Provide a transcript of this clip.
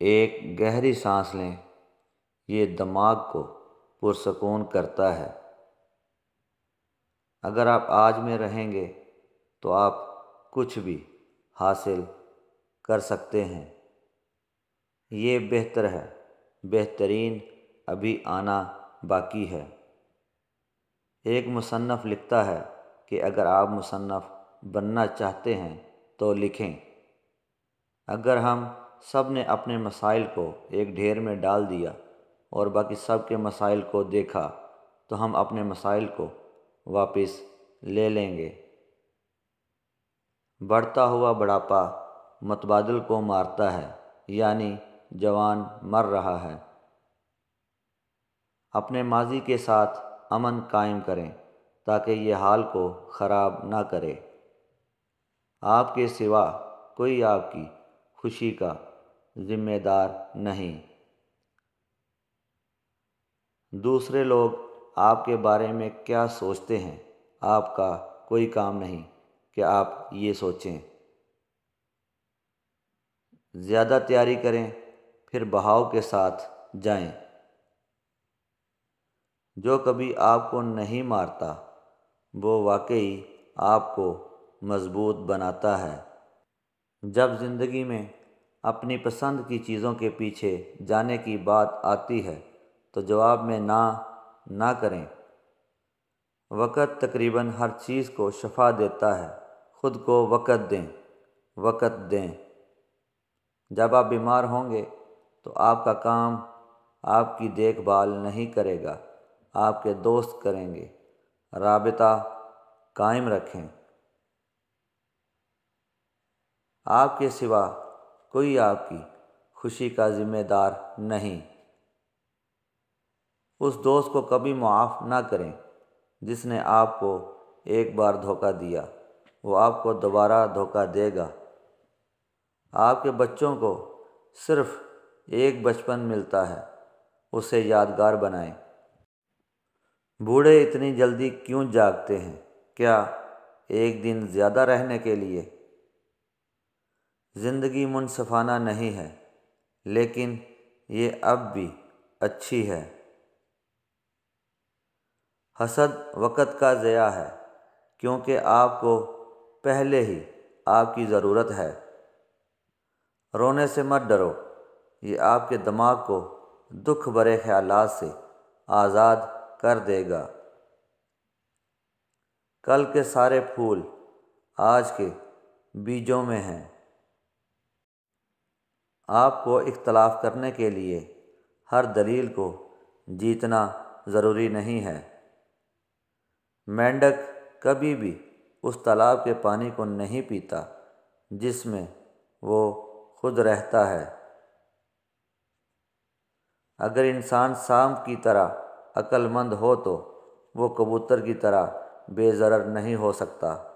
ایک گہری سانس لیں، یہ دماغ کو پرسکون کرتا ہے۔ اگر آپ آج میں رہیں گے تو آپ کچھ بھی حاصل کر سکتے ہیں۔ یہ بہتر ہے، بہترین ابھی آنا باقی ہے۔ ایک مصنف لکھتا ہے کہ اگر آپ مصنف بننا چاہتے ہیں تو لکھیں۔ اگر ہم سب نے اپنے مسائل کو ایک ڈھیر میں ڈال دیا اور باقی سب کے مسائل کو دیکھا تو ہم اپنے مسائل کو واپس لے لیں گے۔ بڑھتا ہوا بڑھاپا متبادل کو مارتا ہے، یعنی جوان مر رہا ہے۔ اپنے ماضی کے ساتھ امن قائم کریں تاکہ یہ حال کو خراب نہ کرے۔ آپ کے سوا کوئی آپ کی خوشی کا ذمہ دار نہیں۔ دوسرے لوگ آپ کے بارے میں کیا سوچتے ہیں، آپ کا کوئی کام نہیں کہ آپ یہ سوچیں۔ زیادہ تیاری کریں، پھر بہاؤ کے ساتھ جائیں۔ جو کبھی آپ کو نہیں مارتا وہ واقعی آپ کو مضبوط بناتا ہے۔ جب زندگی میں اپنی پسند کی چیزوں کے پیچھے جانے کی بات آتی ہے تو جواب میں نہ کریں۔ وقت تقریباً ہر چیز کو شفا دیتا ہے، خود کو وقت دیں۔ جب آپ بیمار ہوں گے تو آپ کا کام آپ کی دیکھ بھال نہیں کرے گا، آپ کے دوست کریں گے۔ رابطہ قائم رکھیں۔ آپ کے سوا کوئی آپ کی خوشی کا ذمہ دار نہیں۔ اس دوست کو کبھی معاف نہ کریں جس نے آپ کو ایک بار دھوکہ دیا، وہ آپ کو دوبارہ دھوکہ دے گا۔ آپ کے بچوں کو صرف ایک بچپن ملتا ہے، اسے یادگار بنائیں۔ بوڑھے اتنی جلدی کیوں جاگتے ہیں؟ کیا ایک دن زیادہ رہنے کے لیے؟ زندگی منصفانہ نہیں ہے، لیکن یہ اب بھی اچھی ہے۔ حسد وقت کا ضیاع ہے، کیونکہ آپ کو پہلے ہی آپ کی ضرورت ہے۔ رونے سے مت ڈرو، یہ آپ کے دماغ کو دکھ بھرے خیالات سے آزاد کر دے گا۔ کل کے سارے پھول آج کے بیجوں میں ہیں۔ آپ کو اختلاف کرنے کے لیے ہر دلیل کو جیتنا ضروری نہیں ہے۔ مینڈک کبھی بھی اس تالاب کے پانی کو نہیں پیتا جس میں وہ خود رہتا ہے۔ اگر انسان سانپ کی طرح عقل مند ہو تو وہ کبوتر کی طرح بے ضرر نہیں ہو سکتا۔